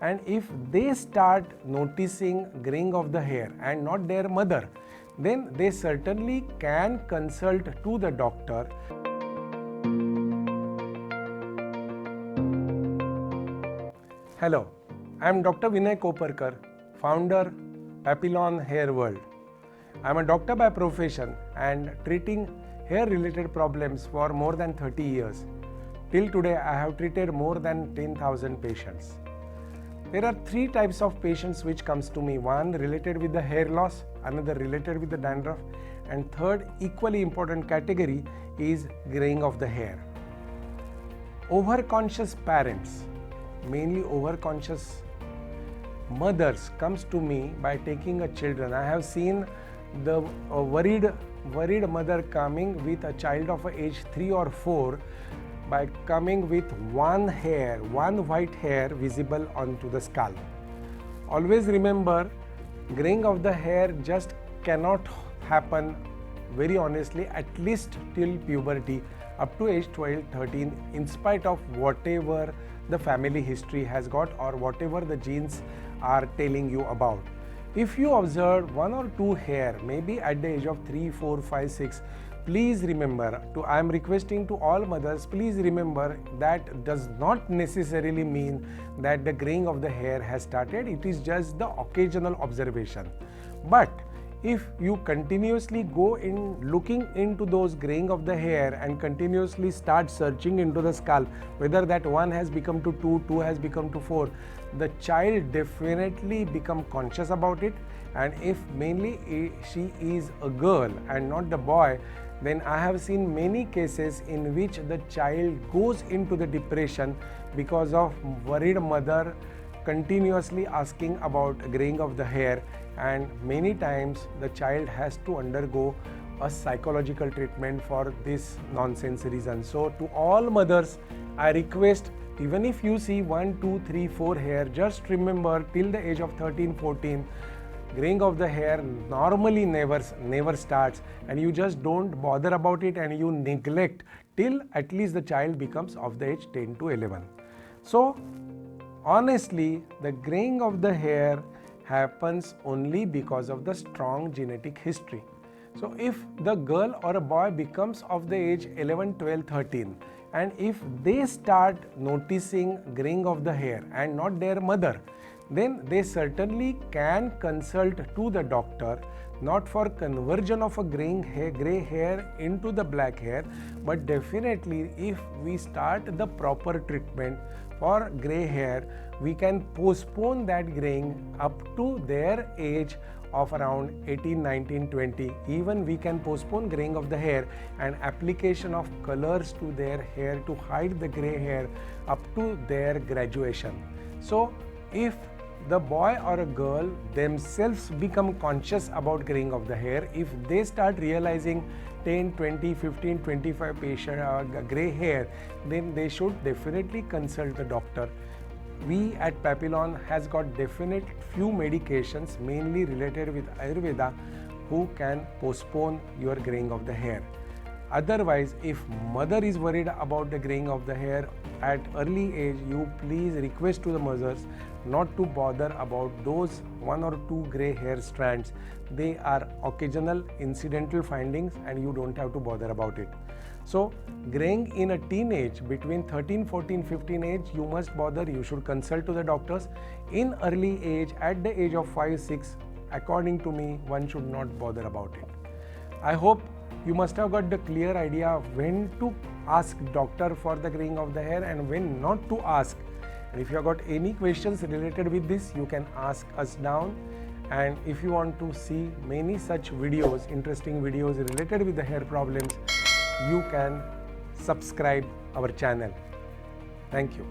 And if they start noticing graying of the hair and not their mother, then they certainly can consult to the doctor. Hello, I am Dr. Vinay Koparkar, founder Papillon Hair World. I am a doctor by profession and treating hair related problems for more than 30 years. Till today I have treated more than 10,000 patients. There are three types of patients which comes to me. One related with the hair loss, another related with the dandruff, and third equally important category is graying of the hair. Overconscious parents, mainly overconscious mothers comes to me by taking a children. I have seen the worried mother coming with a child of age 3 or 4 by coming with one white hair visible onto the scalp. Always remember, graying of the hair just cannot happen very honestly at least till puberty up to age 12-13 in spite of whatever the family history has got or whatever the genes are telling you about. If you observe one or two hair maybe at the age of 3, 4, 5, 6, please remember, I am requesting to all mothers, please remember that does not necessarily mean that the graying of the hair has started. It is just the occasional observation. But if you continuously go in looking into those graying of the hair and continuously start searching into the scalp, whether that 1 has become to 2, 2 has become to 4, the child definitely become conscious about it. And if mainly she is a girl and not the boy, then I have seen many cases in which the child goes into the depression because of worried mother continuously asking about graying of the hair, and many times the child has to undergo a psychological treatment for this nonsense reason. So to all mothers, I request, even if you see 1, 2, 3, 4 hair, just remember till the age of 13, 14, graying of the hair normally never starts, and you just don't bother about it and you neglect till at least the child becomes of the age 10 to 11. So honestly, the graying of the hair happens only because of the strong genetic history. So if the girl or a boy becomes of the age 11, 12, 13, and if they start noticing graying of the hair and not their mother, then they certainly can consult to the doctor, not for conversion of a gray hair into the black hair, but definitely if we start the proper treatment for gray hair, we can postpone that graying up to their age of around 18, 19, 20. Even we can postpone graying of the hair and application of colors to their hair to hide the gray hair up to their graduation. So if the boy or a girl themselves become conscious about graying of the hair, if they start realizing 10, 20, 15, 25 gray hair, then they should definitely consult the doctor. We at Papillon has got definite few medications mainly related with Ayurveda who can postpone your graying of the hair. Otherwise, if mother is worried about the graying of the hair at early age, you please request to the mothers not to bother about those 1 or 2 gray hair strands. They are occasional incidental findings and you don't have to bother about it. So graying in a teenage between 13, 14, 15 age, you must bother, you should consult to the doctors. In early age, at the age of 5, 6, according to me, one should not bother about it. I hope you must have got the clear idea of when to ask doctor for the graying of the hair and when not to ask. And if you have got any questions related with this, you can ask us down. And if you want to see many such videos, interesting videos related with the hair problems, you can subscribe our channel. Thank you.